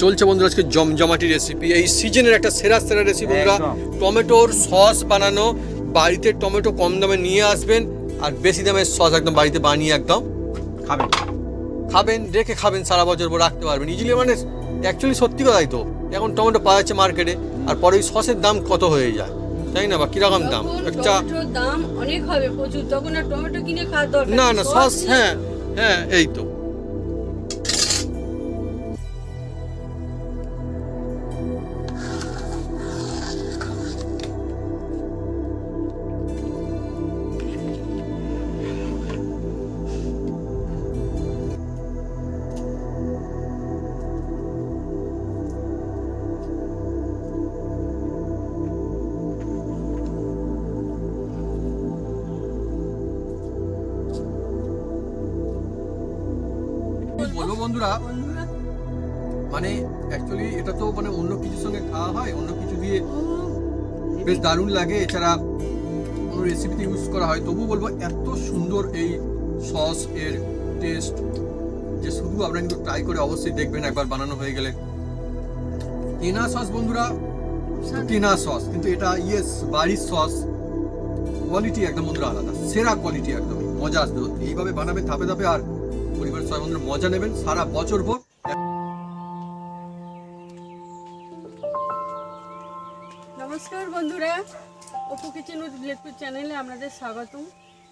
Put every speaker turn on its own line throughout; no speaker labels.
চলছে বন্ধুরা আজকে জমজমাটি রেসিপি, এই সিজনের একটা সেরা রেসিপি বন্ধুরা। টমেটোর সস বানানো, বাড়িতে টমেটো কম দামে নিয়ে আসবেন আর বেশি দামের সস একদম বাড়িতে বানিয়ে একদম খাবেন, রেখে খাবেন, সারা বছর পর রাখতে পারবেন ইজিলি। মানে অ্যাকচুয়ালি সত্যি কথাই তো, এখন টমেটো পাওয়া যাচ্ছে মার্কেটে, আর পরে ওই সসের দাম কত হয়ে যায়, তাই না? বা কিরকম দাম একটা
দাম অনেক হবে প্রচুর, তখন আর টমেটো কিনে খাওয়ার দরকার
না না সস। হ্যাঁ এই তো বলবো বন্ধুরা, মানে অ্যাকচুয়ালি এটা তো মানে অন্য কিছুর সঙ্গে খাওয়া হয়, অন্য কিছু দিয়ে বেশ দারুণ লাগে, এছাড়া কোনো রেসিপিতে ইউজ করা হয়, তবু বলবো এত সুন্দর এই সস এর টেস্ট যে শুধু আপনারা কিন্তু ট্রাই করে অবশ্যই দেখবেন একবার বানানো হয়ে গেলে। কেনা সস বন্ধুরা, কেনা সস, কিন্তু এটা বাড়ির সস, কোয়ালিটি একদম বন্ধুরা আলাদা, সেরা কোয়ালিটি, একদমই মজা আসবে। এইভাবে বানাবেন ধাপে ধাপে, আর পরিবারের সবাই বন্ধুরা মজা নেবেন সারা বছর ভর।
নমস্কার বন্ধুরা, অপু কিচেন উইথ ব্লেকপুর চ্যানেলে আপনাদের স্বাগতম।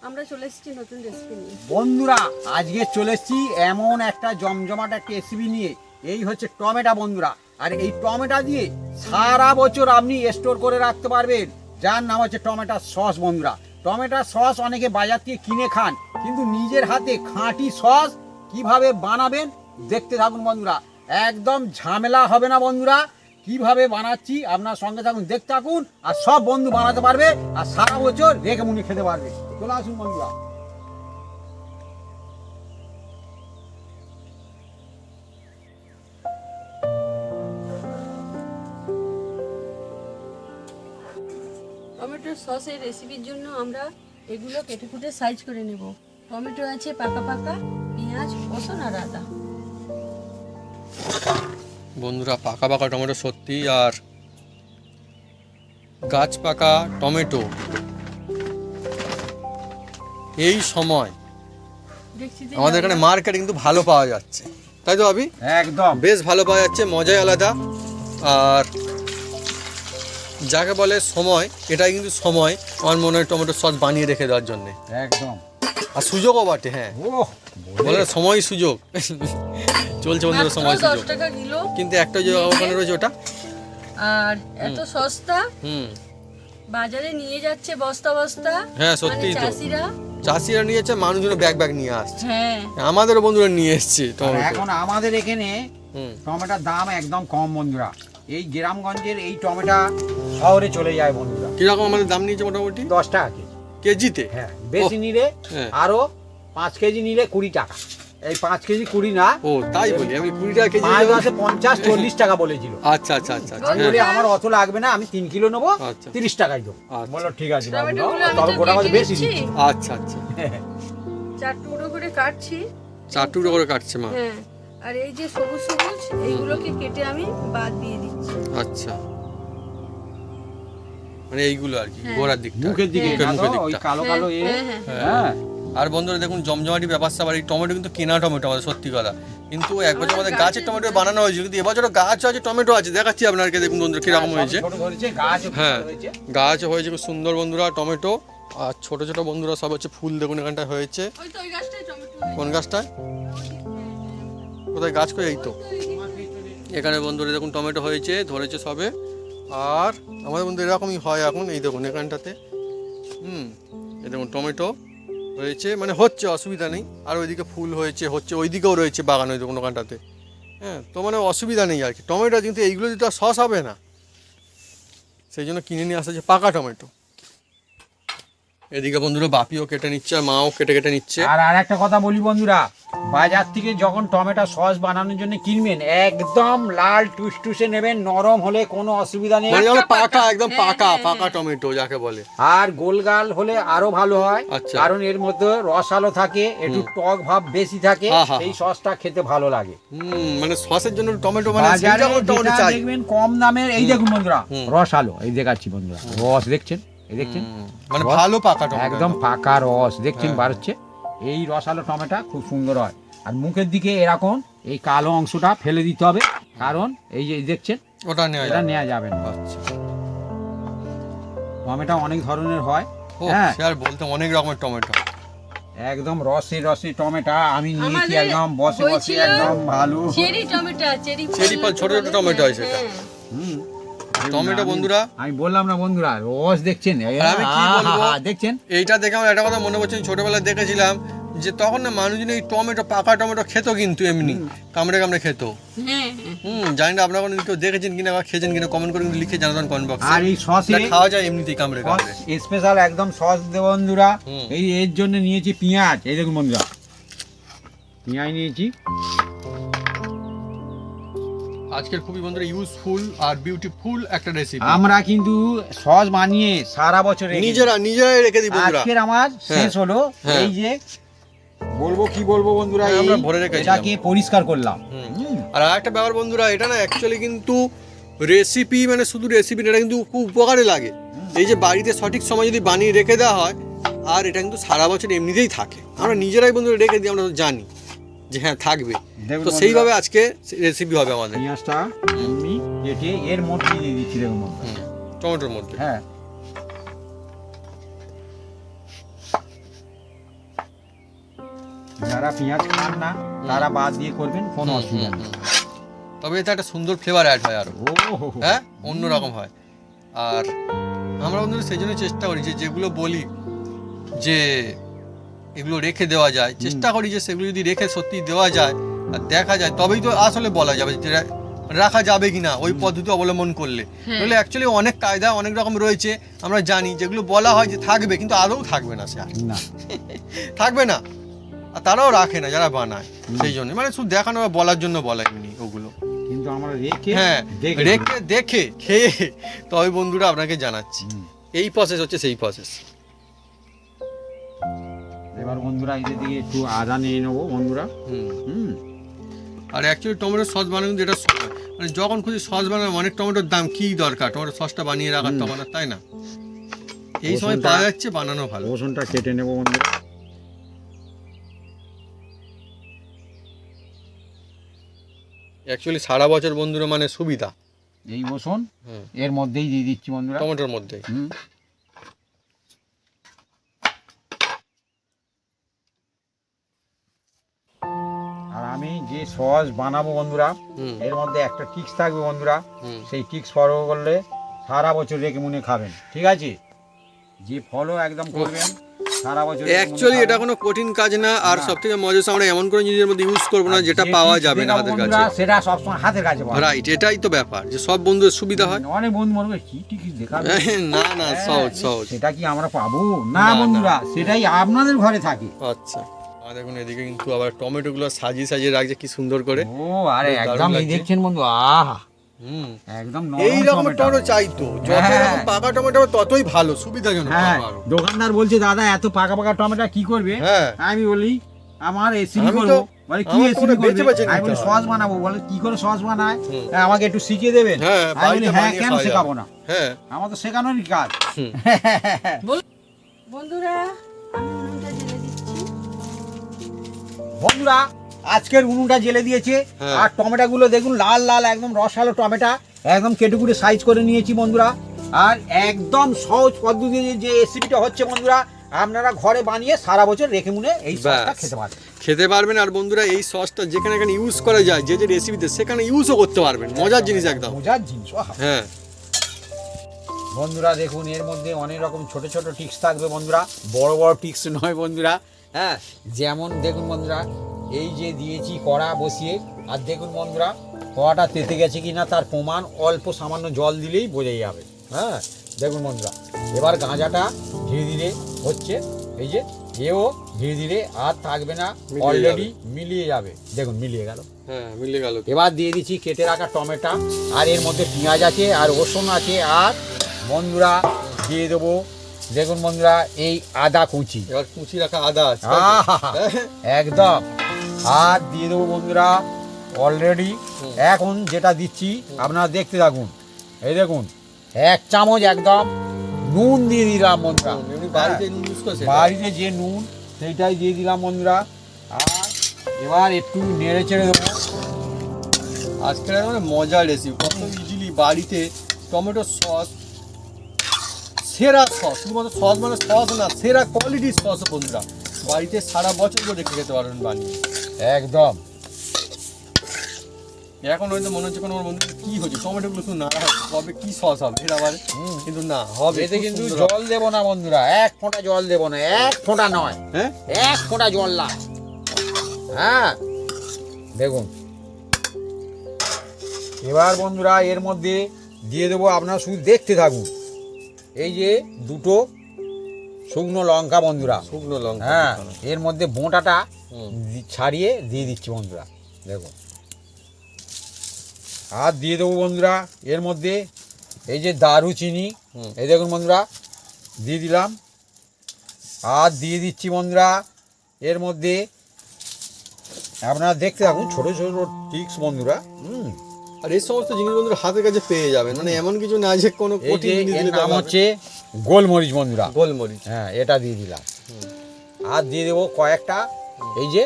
আমরা চলে এসেছি নতুন রেসিপি নিয়ে।
বন্ধুরা আজকে চলে এসেছি এমন একটা জমজমাট একটা রেসিপি নিয়ে, এই হচ্ছে টমেটো বন্ধুরা। আর এই টমেটো দিয়ে সারা বছর আপনি স্টোর করে রাখতে পারবেন, যার নাম হচ্ছে টমেটোর সস বন্ধুরা। টমেটোর সস অনেকে বাজার থেকে কিনে খান, কিন্তু নিজের হাতে খাঁটি সস কিভাবে বানাবেন দেখতে থাকুন বন্ধুরা, একদম ঝামেলা হবে না বন্ধুরা। কিভাবে বানাচ্ছি আপনার সঙ্গে থাকুন, দেখতে থাকুন, আর সব বন্ধু বানাতে পারবে আর সারা বছর রেখে মুনি খেতে পারবে। চলে আসুন বন্ধুরা।
টমেটোর সসের রেসিপির জন্য আমরা এগুলো কেটে কুটে সাইজ করে নেব। টমেটো আছে পাকা পাকা, পেঁয়াজ, রসুন আর আদা।
বন্ধুরা পাকা পাকা টমেটো সত্যি, আর গাছ পাকা টমেটো এই সময়
দেখছি
আমাদের এখানে মার্কেটে কিন্তু ভালো পাওয়া যাচ্ছে, তাই তো ভাবি?
একদম
বেশ ভালো পাওয়া যাচ্ছে, মজাই আলাদা। আর যাকে বলে সময়, এটাই কিন্তু সময় আমার মনে হয় টমেটো সস বানিয়ে রেখে দেওয়ার জন্য,
একদম।
আর সুযোগও বটে। হ্যাঁ বলে সময় সুযোগ চলছে বন্ধুরা, সময় সুযোগ।
10 টাকা কিলো,
কিন্তু একটা যে ওখানে রয়েছে ওটা,
আর এত সস্তা, বাজারে নিয়ে যাচ্ছে বস্তা বস্তা।
হ্যাঁ সত্যিই তো, চাষিরা নিয়েছে, মানুষজন ব্যাগ নিয়ে আসছে।
হ্যাঁ
আমাদের বন্ধুরা নিয়ে এসছে টমেটো।
এখন আমাদের এখানে টমেটোর দাম একদম কম বন্ধুরা। এই গ্রামগঞ্জের এই টমেটো শহরে চলে যায় বন্ধুরা।
কিরকম আমাদের দাম নিয়েছে মোটামুটি
10 টাকা কেজি।
কেজিতে?
হ্যাঁ, বেশি নিলে আরো 5 কেজি নিলে 20 টাকা। এই 5 কেজি 20 না,
ও তাই বলি আমি 20 টাকা কেজি।
50-40 টাকা বলেছিল।
আচ্ছা আচ্ছা আচ্ছা
আমি বলি আমার অত লাগবে না, আমি 3 কিলো নেবো, 30 টাকাই দেবো। বললো ঠিক আছে বাবু, তবে গোটা মাছ বেশি দিচ্ছি।
আচ্ছা আচ্ছা,
4 টুকরো করে কাটছি।
4 টুকরো করে কাটছে মা?
হ্যাঁ, আর এই যে সবুজ সবুজ এইগুলোকে কেটে আমি বাদ দিয়ে দিচ্ছি।
আচ্ছা, মানে এইগুলো আর কি গোড়ার দিকটা,
মুখের দিকে ওই কালো কালো এ। হ্যাঁ,
আর বন্ধুরা দেখুন জমজমাটি ব্যাপার স্যাপার। এই টমেটো কিন্তু কেনা টমেটো আমাদের, সত্যি কথা। কিন্তু এক বছর আমাদের গাছের টমেটো বানানো হয়েছিল, কিন্তু এবছর গাছ আছে, টমেটো আছে, দেখাচ্ছি আপনাকে। দেখুন বন্ধুরা কিরকম হয়েছে। হ্যাঁ গাছ হয়েছে খুব সুন্দর বন্ধুরা টমেটো, আর ছোট ছোট বন্ধুরা সব হচ্ছে ফুল। দেখুন এখানটা হয়েছে। কোন গাছটায়? কোথায় গাছ করে? এই তো এখানে বন্ধুরা দেখুন টমেটো হয়েছে, ধরেছে সবে। আর আমাদের বন্ধু এরকমই হয় এখন। এই দেখুন এখানটাতে এই দেখুন টমেটো হয়েছে, মানে হচ্ছে, অসুবিধা নেই। আর ওইদিকে ফুল হয়েছে, ওইদিকেও রয়েছে বাগান, ওই দেখুন ওখানটাতে। হ্যাঁ, তো মানে অসুবিধা নেই আর কি টমেটো। কিন্তু এইগুলো যদি আর সস হবে না, সেই জন্য কিনে নিয়ে আসা হচ্ছে পাকা টমেটো। এদিকে বন্ধুরা বাপিও কেটে নিচ্ছে, আর মাও কেটে নিচ্ছে।
আর একটা কথা বলি বন্ধুরা, বাজার থেকে যখন টমেটো সস বানানোর জন্য কিনবেন একদম লাল টুসটুসে নেবেন, নরম হলে কোনো অসুবিধা নেই।
মানে যেমন পাকা, একদম পাকা
হ্যাঁ,
পাকা টমেটো যাকে বলে।
আর গোলগাল হলে আরো ভালো হয়,
আচ্ছা।
কারণ এর মধ্যে রসালো থাকে, একটু টক ভাব বেশি থাকে,
হ্যাঁ, হ্যাঁ,
এই সসটা খেতে ভালো লাগে।
মানে সসের জন্য টমেটো মানে সেই
বাজারে
রকম টমেটো
যেটা
চাই।
দেখবেন কম দামের, এই দেখুন বন্ধুরা
হুম।
রসালো, এই দেখাচ্ছি বন্ধুরা রস দেখছেন, এই দেখছেন
মানে
রস
ভালো পাকা টমেটো
একদম পাকা রস দেখছেন
হ্যাঁ।
বার হচ্ছে। এই রসালো টমেটো খুব সুন্দর হয়। আর মুখের দিকে এরকম এই কালো অংশটা ফেলে দিতে হবে, কারণ এই যে দেখছেন
ওটা নেওয়া
এটা
যায়।
নেওয়া যাবে না।
আচ্ছা,
টমেটো অনেক ধরনের হয়,
ও
হ্যাঁ
সে আর বলতে অনেক রকমের টমেটো।
একদম রসে রসে টমেটো আমি নিয়েছি,
আমাদের
একদম বসে বসে
হয়েছিল
একদম ভালো।
চেরি টমেটো,
চেরি ফল, ছোট ছোট টমেটো হয় সেটা।
হ্যাঁ।
হুম।
টমেটো বন্ধুরা,
আমি বললাম না বন্ধুরা, রস দেখছেন,
আর আমি কি বলবো?
দেখছেন
এইটা দেখে আমার একটা কথা মনে পড়ছে, আমি ছোটবেলায় দেখেছিলাম যে তখন না মানুষজন এই টমেটো, পাকা টমেটো খেত, কিন্তু এমনি কামড়ে কামড়ে খেত।
হ্যাঁ, হ্যাঁ।
জানি না আপনারা কোনো কেউ দেখেছেন কিনা বা খেয়েছেন কিনা, কমেন্ট করে কিন্তু লিখে জানাতেন কমেন্ট বক্সে।
আর এই সসে
খাওয়া যায় এমনিতেই কামড়ে কামড়ে।
স্পেশাল একদম সস দেব বন্ধুরা।
হুম।
এই এর জন্য নিয়েছি পেঁয়াজ, এই দেখুন বন্ধুরা পেঁয়াজ নিয়েছি।
আজকের খুবই বন্ধুরা ইউজফুল আর বিউটিফুল একটা রেসিপি।
আমরা কিন্তু সস বানিয়ে সারা বছর রেখে দিই।
নিজেরাই রেখে দিই বন্ধুরা।
আজকের আমার শেষ হলো,
হ্যাঁ।
এই যে বলবো কি বলবো বন্ধুরা,
হ্যাঁ,
এই
আমরা ভরে রেখেছিলাম।
এটাকে পরিষ্কার করলাম।
হুম। আর আরেকটা ব্যাপার বন্ধুরা, এটা না অ্যাকচুয়ালি কিন্তু রেসিপি, মানে শুধু রেসিপি, এটা কিন্তু খুব উপকারে লাগে। এই যে বাড়িতে সঠিক সময় যদি বানিয়ে রেখে দেওয়া হয়, আর এটা কিন্তু সারা বছর এমনিতেই থাকে। আমরা নিজেরাই বন্ধুরা রেখে দিই, আমরা তো জানি যে হ্যাঁ থাকবে।
দেখুন
তো
বন্ধুরা,
সেইভাবে আজকে রেসিপি হবে আমাদের
পেঁয়াজটা এমনি কেটে এর মধ্যে দিয়ে দিচ্ছি, দেখুন বন্ধুরা।
টমেটোর মধ্যে।
হ্যাঁ, যারা পেঁয়াজ খান না তারা বাদ দিয়ে করবেন, কোনো অসুবিধা নেই।
তবে এতে একটা সুন্দর ফ্লেভার অ্যাড হয় আরো,
ও
হ্যাঁ অন্যরকম হয়। আর আমরা বন্ধুরা সেই জন্য চেষ্টা করি যে যেগুলো বলি যে এগুলো রেখে দেওয়া যায়, চেষ্টা করি যে সেগুলো যদি রেখে সত্যি দেওয়া যায় আর দেখা যায়, তবেই তো আসলে বলা যাবে যে রাখা যাবে কিনা ওই পদ্ধতি অবলম্বন করলে। তাহলে অ্যাকচুয়ালি অনেক কায়দা, অনেক রকম রয়েছে, আমরা জানি যেগুলো বলা হয় যে থাকবে, কিন্তু আদৌ থাকবে না, সে আর
না,
থাকবে না। আর তারাও রাখে না যারা বানায়, সেই জন্য মানে শুধু দেখানো বা বলার জন্য বলা এমনি ওগুলো।
কিন্তু আমরা রেখে
হ্যাঁ,
দেখে
রেখে দেখে খেয়ে তবে বন্ধুরা আপনাকে জানাচ্ছি। এই প্রসেস হচ্ছে সেই প্রসেস।
এবার বন্ধুরা এদের দিকে একটু আদা নিয়ে নেবো বন্ধুরা। হুম,
আর অ্যাকচুয়ালি টমেটো সস বানানো যেটা সময়, মানে যখন খুশি সস বানানো, অনেক টমেটোর দাম কি দরকার টমেটো সসটা বানিয়ে রাখার তখন, আর তাই না? এই সময়
রসুনটা-
পাওয়া যাচ্ছে, বানানো ভালো।
রসুনটা কেটে নেবো বন্ধুরা।
অ্যাকচুয়ালি সারা বছর বন্ধুরা মানে সুবিধা
এই রসুন
হুম।
এর মধ্যেই দিয়ে দিচ্ছি বন্ধুরা।
টমেটোর মধ্যে।
হুম। আর আমি যে সস বানাবো বন্ধুরা,
হুম।
এর মধ্যে একটা টিক্স থাকবে বন্ধুরা,
হুম।
সেই টিক্স ফলো করলে সারা বছর রেখে মনে খাবেন, ঠিক আছে? যে ফলো একদম করবেন সারা বছর রেখে মনে
অ্যাকচুয়ালি এটা
খাবেন।
কোনো কঠিন কাজ না, আর
না।
সব থেকে মজা আমরা এমন কোনো জিনিসের মধ্যে ইউজ করবো না
আর
যেটা
যে
পাওয়া
tips
যাবে না
দেখাবো
হাতের
বন্ধুরা,
কাছে।
সেটা সবসময় হাতের কাছে পাওয়া যায়।
রাইট, এটাই তো ব্যাপার, যে সব বন্ধুদের সুবিধা হয়।
অনেক বন্ধু মনে করে কি টিক্স দেখাবে,
না না, সহজ
হ্যাঁ,
সহজ।
সেটা কি আমরা পাবো
না,
না
না।
বন্ধুরা, সেটাই আপনাদের ঘরে থাকে।
আচ্ছা, আর দেখুন এদিকে কিন্তু আবার টমেটোগুলো সাজিয়ে সাজিয়ে রাখছে কি সুন্দর করে।
ও আরে
বেশ দারুণ
একদম এই
লাগছে।
দেখছেন বন্ধু, আহা
হুম।
একদম
এই রকম টমেটো চাইতো, যত
হ্যাঁ।
রকম পাকা টমেটো হবে ততই ভালো, সুবিধাজনক
হ্যাঁ,
আরো।
দোকানদার বলছে দাদা এত পাকা পাকা টমেটো কি করবে?
হ্যাঁ।
আমি বলি আমার রেসিপি
আমি
করবো।
তো-
বলে কি
আমার তো
রেসিপি
ওটা বেছে
করবে?
বেছে
আমি
নিতে
বলি
হয়।
সস বানাবো। বলে কি করে সস বানায়?
হুম।
হ্যাঁ, আমাকে একটু শিখিয়ে দেবেন।
হ্যাঁ,
আমি বলি
বাড়িতে
হ্যাঁ,
বানিয়ে
কেন
খাওয়া
শেখাবো
যাবে।
না?
হ্যাঁ।
আমার তো শেখানোরই কাজ।
হুম।
বন্ধুরা আমি উনুনটা জেলে দিচ্ছি।
বন্ধুরা আজকের উনুনটা জেলে দিয়েছে।
হ্যাঁ।
আর টমেটো গুলো দেখুন লাল লাল একদম রসালো টমেটো, একদম কেটে কুটে সাইজ করে নিয়েছি বন্ধুরা। আর একদম সহজ পদ্ধতি যে রেসিপিটা হচ্ছে বন্ধুরা, আপনারা ঘরে বানিয়ে সারা বছর রেখে মুনে এই সসটা
ব্যাস।
খেতে পারবেন।
খেতে পারবেন। আর বন্ধুরা এই সসটা যেখানে এখানে ইউজ করা যায়, যে যে রেসিপিতে, সেখানে ইউজও করতে পারবেন। মজার জিনিস একদম।
মজার জিনিস। আহা।
হ্যাঁ।
বন্ধুরা দেখুন এর মধ্যে অনেক রকম ছোট ছোট টিক্স থাকবে বন্ধুরা, বড় বড় টিক্স নয় বন্ধুরা। হ্যাঁ, যেমন দেখুন বন্ধুরা, এই যে দিয়েছি কড়া বসিয়ে, আর দেখুন বন্ধুরা কড়াটা তেতে গেছে কিনা তার প্রমাণ অল্প সামান্য জল দিলেই বোঝা যাবে। হ্যাঁ, দেখুন বন্ধুরা এবার গাঁজাটা ধীরে ধীরে হচ্ছে, এই যে এও ধীরে ধীরে আর থাকবে না,
মিলিয়ে
অলরেডি মিলিয়ে যাবে। দেখুন মিলিয়ে গেল।
হ্যাঁ মিলে গেল।
এবার দিয়ে দিচ্ছি কেটে রাখা টমেটো, আর এর মধ্যে পেঁয়াজ আছে আর রসুন আছে, আর বন্ধুরা দিয়ে দেবো দেখুন বন্ধুরা এই আদা কুচি,
এবার কুচি রাখা আদা আছে।
আহা! একদম। আর দিয়ে দেবো বন্ধুরা অলরেডি এখন যেটা দিচ্ছি আপনারা দেখতে থাকুন। এই দেখুন 1 চামচ একদম নুন দিয়ে দিলাম বন্ধুরা।
এমনি বাড়িতে নুন ইউজ করছে?
বাড়িতে যে নুন সেইটাই দিয়ে দিলাম বন্ধুরা। আর এবার একটু নেড়ে চেড়ে দেবো।
আজকের মানে মজার রেসিপি, কত ইজিলি বাড়িতে টমেটো সস, সেরা সস, শুধুমাত্র সস মানে সস না, সেরা কোয়ালিটির সস বন্ধুরা, বাড়িতে সারা বছর করে রেখে খেতে পারবেন বানিয়ে।
একদম।
এখন হয়তো মনে হচ্ছে কোনো বন্ধু কি হচ্ছে, টমেটোগুলো শুধু নাড়া হচ্ছে, কবে কি সস হবে এটা আবার, কিন্তু না হবে।
এতে
খুব
কিন্তু
সুন্দর হবে।
জল দেবো না বন্ধুরা, 1 ফোঁটা জল দেবো না, 1 ফোঁটা নয়,
হ্যাঁ
1 ফোঁটা জল না। হ্যাঁ দেখুন এবার বন্ধুরা এর মধ্যে দিয়ে দেবো, আপনারা শুধু দেখতে থাকুন, এই যে 2টো শুকনো লঙ্কা বন্ধুরা।
শুকনো লঙ্কা।
হ্যাঁ এর মধ্যে বোঁটাটা
হুম।
ছাড়িয়ে দিয়ে দিচ্ছি বন্ধুরা। দেখুন আর দিয়ে দেবো বন্ধুরা এর মধ্যে এই যে দারুচিনি, এই দেখুন বন্ধুরা দিয়ে দিলাম। আর দিয়ে দিচ্ছি বন্ধুরা এর মধ্যে, আপনারা দেখতে থাকুন, ছোট ছোট টিক্স বন্ধুরা।
আর এই সমস্ত জিনিস বন্ধুরা হাতের কাছে পেয়ে যাবেন, মানে এমন কিছু না যে কোনো
এই
কঠিন
যে
জিনিস
এর
দিলে
নাম
হবে।
হচ্ছে গোলমরিচ বন্ধুরা।
গোলমরিচ।
হ্যাঁ এটা দিয়ে দিলাম। আর দিয়ে দেবো কয়েকটা এই যে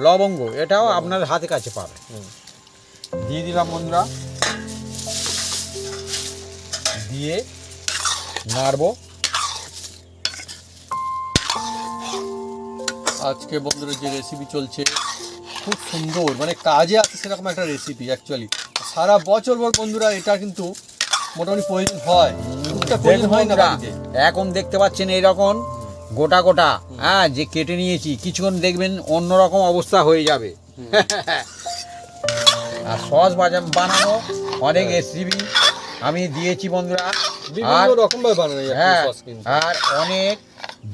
লবঙ্গ, এটাও আপনার হাতের কাছে পাবে। দিয়ে দিলাম বন্ধুরা, দিয়ে নাড়বো।
আজকে বন্ধুরা যে রেসিপি চলছে খুব সুন্দর, মানে কাজে আছে সেরকম একটা রেসিপি অ্যাকচুয়ালি। সারা বছর পর বন্ধুরা এটা কিন্তু মোটামুটি প্রয়োজন হয়, টুকটাক প্রয়োজন হয় না
বন্ধুরা,
বাড়িতে।
এখন দেখতে পাচ্ছেন এইরকম গোটা গোটা, হ্যাঁ যে কেটে নিয়েছি, কিছুক্ষণ দেখবেন অন্যরকম অবস্থা হয়ে যাবে। আর সস বানানো অনেক রেসিপি আমি দিয়েছি বন্ধুরা।
বিভিন্ন রকম ভাবে বানানো যায়
হ্যাঁ
সস কিন্তু।
আর অনেক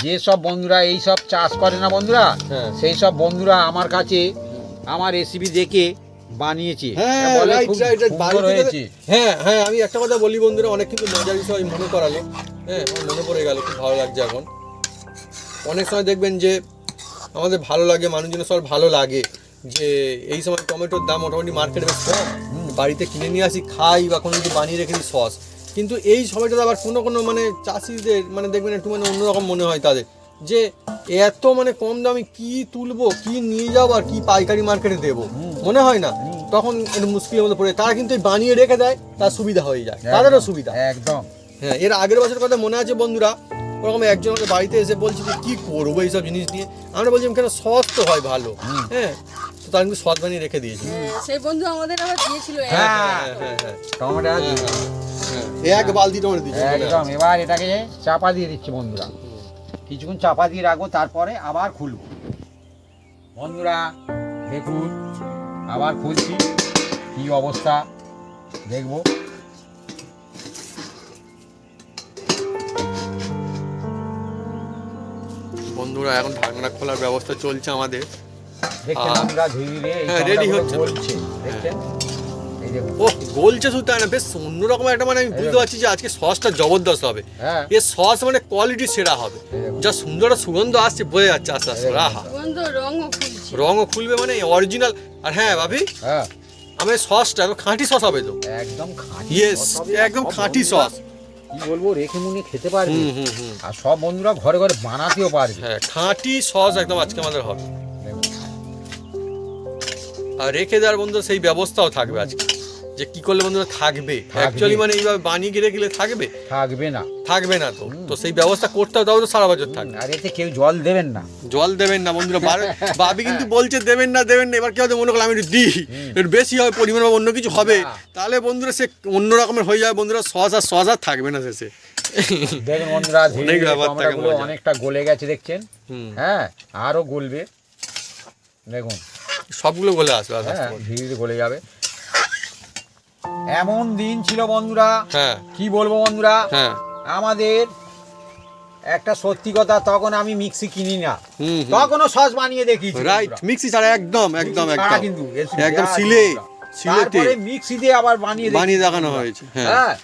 যেসব বন্ধুরা এই সব চাষ করে না বন্ধুরা,
হ্যাঁ।
সেই সব বন্ধুরা আমার কাছে আমার রেসিপি দেখে বানিয়েছে,
হ্যাঁ
বলে
রাইট
খুব
রাইট
সুন্দর
বাড়িতে
হয়েছে।
হ্যাঁ হ্যাঁ আমি একটা কথা বলি বন্ধুরা, অনেক কিন্তু মজার বিষয় মনে করালো। হ্যাঁ আমার মনে পড়ে গেল, খুব ভালো লাগছে এখন। অনেক সময় দেখবেন যে আমাদের ভালো লাগে, মানুষজনের সবার ভালো লাগে যে এই সময় টমেটোর দাম মোটামুটি মার্কেটে বেশ কম, বাড়িতে কিনে নিয়ে আসি খাই বা কোনো কিছু বানিয়ে রেখে দিই সস। কিন্তু এই সময়টাতে আবার কোনো কোনো মানে চাষিদের মানে দেখবেন একটু মানে অন্যরকম মনে হয় তাদের, যে এত মানে কম দামে কি তুলবো, কি নিয়ে যাবো, আর কি পাইকারি মার্কেটে দেবো, মনে হয় না, তখন একটু মুশকিলের মধ্যে পড়ে। তারা কিন্তু এই বানিয়ে রেখে দেয়, তার সুবিধা হয়ে যায়, তাদেরও সুবিধা।
একদম।
হ্যাঁ এর আগের বছর কথা মনে আছে বন্ধুরা, ওরকম একজন আমাদের বাড়িতে এসে বলছি যে কী করবো এইসব জিনিস নিয়ে। আমরা বলছিলাম কেন, সস তো হয় ভালো। হ্যাঁ তো তার কিন্তু সস বানিয়ে রেখে দিয়েছি।
সেই বন্ধু আমাদের আবার দিয়েছিল
হ্যাঁ
হ্যাঁ হ্যাঁ হ্যাঁ
টমেটো
এক বালতি টমেটো দিয়েছি।
একদম। এবার এটাকে চাপা দিয়ে দিচ্ছি বন্ধুরা, কিছুক্ষণ চাপা দিয়ে রাখবো, তারপরে আবার খুলবো বন্ধুরা। দেখুন আবার খুলছি, কি অবস্থা দেখবো।
বন্ধুরা এখন ঢাকনা খোলার ব্যবস্থা চলছে আমাদের।
দেখছেন বন্ধুরা ধীরে ধীরে এই
হ্যাঁ, ready
টমেটোগুলো
হচ্ছে।
গলছে, দেখছেন এই দেখুন।
ও গলছে শুধু তাই না, বেশ অন্যরকম একটা মানে আমি বুঝতে পারছি যে আজকে সসটা জবরদস্ত হবে।
হ্যাঁ
এর সস মানে কোয়ালিটি সেরা হবে,
এই দেখুন।
যা সুন্দর একটা সুগন্ধ আসছে বোঝা যাচ্ছে আস্তে আস্তে। আহা
বন্ধু রঙও খুলছে।
রঙও খুলবে মানে অরিজিনাল। আর হ্যাঁ ভাবি,
হ্যাঁ
আমি সসটা খাঁটি সস হবে তো?
একদম খাঁটি
ইয়েস
সস হবে,
একদম
সব
খাঁটি
বন্ধুরা
সস।
কি বলবো, রেখে মুনে খেতে পারবে।
হুম হুম হুম
আর সব বন্ধুরা ঘরে ঘরে বানাতেও পারবে।
হ্যাঁ খাঁটি সস একদম আজকে আমাদের হবে।
দেখুন।
আর রেখে দেওয়ার বন্ধু সেই ব্যবস্থাও থাকবে আজকে, যে কি করলে বন্ধুরা থাকবে অ্যাকচুয়ালি, মানে এইভাবে বানিয়ে গিয়ে রেখে থাকবে
থাকবে না,
থাকবে না তো। তো সেই ব্যবস্থা করতে হবে, তাও তো সারা বছর থাকবে।
আর এতে কেউ জল দেবেন না।
জল দেবেন না বন্ধুরা, বাবি কিন্তু বলছে দেবেন না দেবেন না। এবার কি হবে মনে করলাম আমি একটু দিই, একটু বেশি হবে পরিমাণ বা অন্য কিছু হবে,
না।
তাহলে বন্ধুরা সে অন্য রকমের হয়ে যাবে বন্ধুরা, সস আর থাকবে না শেষে।
দেখুন বন্ধুরা ধীরে
অনেক
ধীরে
ব্যাপার থাকে
টমেটোগুলো
মজা।
অনেকটা গলে গেছে দেখছেন।
হুম
হ্যাঁ আরো গলবে, দেখুন।
সবগুলো গলে আসবে আস্তে
হ্যাঁ
আস্তে।
ধীরে ধীরে গলে যাবে। এমন দিন ছিল বন্ধুরা,
হ্যাঁ
কি বলবো বন্ধুরা,
হ্যাঁ
আমাদের একটা সত্যি কথা, তখন আমি মিক্সি কিনি না,
হুম,
তখনও সস বানিয়ে দেখিয়েছি
রাইট,
বন্ধুরা।
মিক্সি ছাড়া একদম একদম
মিক্সি ছাড়া
একদম
কিন্তু
একদম শিলেতে
তারপরে মিক্সি দিয়ে আবার বানিয়ে
বানিয়ে
দেখিয়েছি
দেখানো
বন্ধুরা।
হয়েছে। হ্যাঁ,
হ্যাঁ,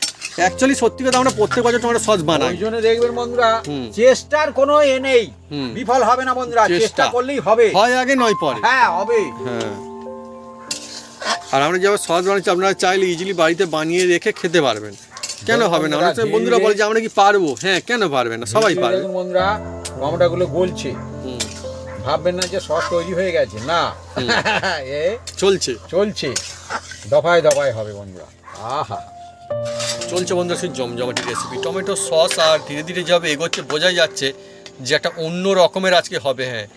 অ্যাকচুয়ালি সত্যি কথা আমরা প্রত্যেক বছর টমেটো সস বানাই।
ওই জন্য দেখবেন বন্ধুরা,
হুম।
চেষ্টার কোনো নেই,
হুম।
বিফল হবে না বন্ধুরা,
চেষ্টা।
চেষ্টা করলেই হবে।
হয় আগে নয় পরে।
হ্যাঁ, হবে।
হ্যাঁ, আর আমরা যেভাবে সস বানাচ্ছি আপনারা চাইলে ইজিলি বাড়িতে বানিয়ে রেখে খেতে পারবেন। কেন হবে না? অনেক সময় বন্ধুরা বলে যে আমরা কি পারবো, হ্যাঁ কেন পারবে না, সবাই পারবে।
দেখুন বন্ধুরা, টমেটোগুলো গলছে,
হুম,
ভাববেন না যে সস তৈরি হয়ে গেছে, না, এ
চলছে
চলছে, দফায় দফায় হবে বন্ধুরা। আহা,
চলছে বন্ধুরা সেই জমজমাটি রেসিপি টমেটো সস, আর ধীরে ধীরে যাবে এগোচ্ছে, বোঝাই যাচ্ছে যে একটা অন্য রকমের আজকে হবে। হ্যাঁ,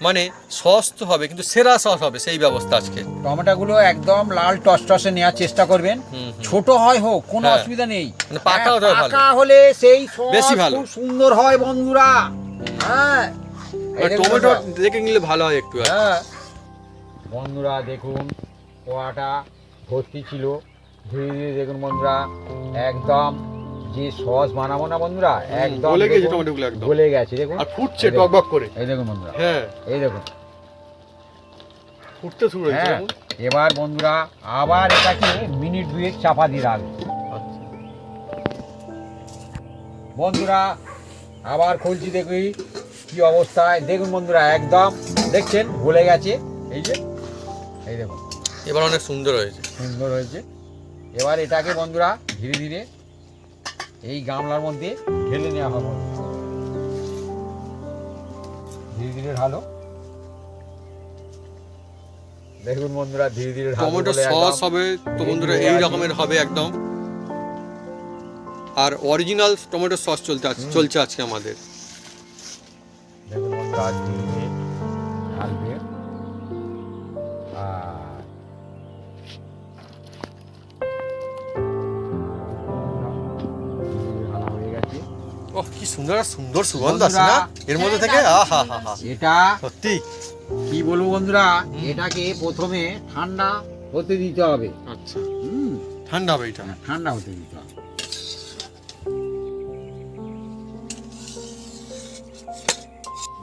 মানে সস তো হবে কিন্তু সেরা সস হবে, সেই ব্যবস্থা আজকে।
টমেটোগুলো একদম লাল টসটসে নেওয়ার চেষ্টা করবেন,
হুম,
ছোট হয় হোক কোনো
হ্যাঁ।
অসুবিধা নেই,
মানে পাকা হতে হবে ভালো।
পাকা হলে সেই সস
বেশি ভালো।
খুব সুন্দর হয় বন্ধুরা। হ্যাঁ, এই দেখুন
টমেটো
বন্ধুরা।
দেখে নিলে ভালো হয় একটু।
হ্যাঁ বন্ধুরা, দেখুন পোয়াটা ভর্তি ছিল, ধীরে ধীরে দেখুন বন্ধুরা, একদম যে সস বানাবো না বন্ধুরা, একদম
গলে গেছে
দেখুন,
টমেটোগুলো একদম।
গলে গেছে, দেখুন
আর ফুটছে
এই দেখুন,
টকবক করে।
এই দেখুন বন্ধুরা,
হ্যাঁ,
এই দেখুন।
ফুটতে শুরু হয়েছে।
হ্যাঁ, এবার বন্ধুরা আবার এটাকে মিনিট 2 চাপা দিয়ে রাখবে বন্ধুরা। আবার খুলছি, দেখি কি অবস্থায়, দেখুন বন্ধুরা, একদম দেখছেন গলে গেছে, এই যে, এই দেখুন
এবার অনেক সুন্দর হয়েছে।
সুন্দর হয়েছে। এবার এটাকে বন্ধুরা ধীরে ধীরে এই গামলার মধ্যে ঢেলে নেওয়া হবে, ধীরে ধীরে ঢালো। দেখুন বন্ধুরা, ধীরে ধীরে ঢালো
টমেটো
বলে
সস
একদম
হবে তো বন্ধুরা,
এই
এই
আছে।
রকমের হবে একদম। আর অরিজিনাল টমেটো সস চলছে আজকে আমাদের।
দেখুন বন্ধুরা, ধীরে ধীরে ঢালবে। আর ধীরে ধীরে ঢালা হয়ে গেছে।
ওহ, কি সুন্দর আর সুন্দর সুগন্ধ আছে না এর মধ্যে থেকে। আহা হা হা,
এটা
সত্যি।
কি বলবো বন্ধুরা, এটাকে প্রথমে ঠান্ডা হতে দিতে হবে।
আচ্ছা,
হুম,
ঠান্ডা হবে এটা।
ঠান্ডা হতে দিতে হবে।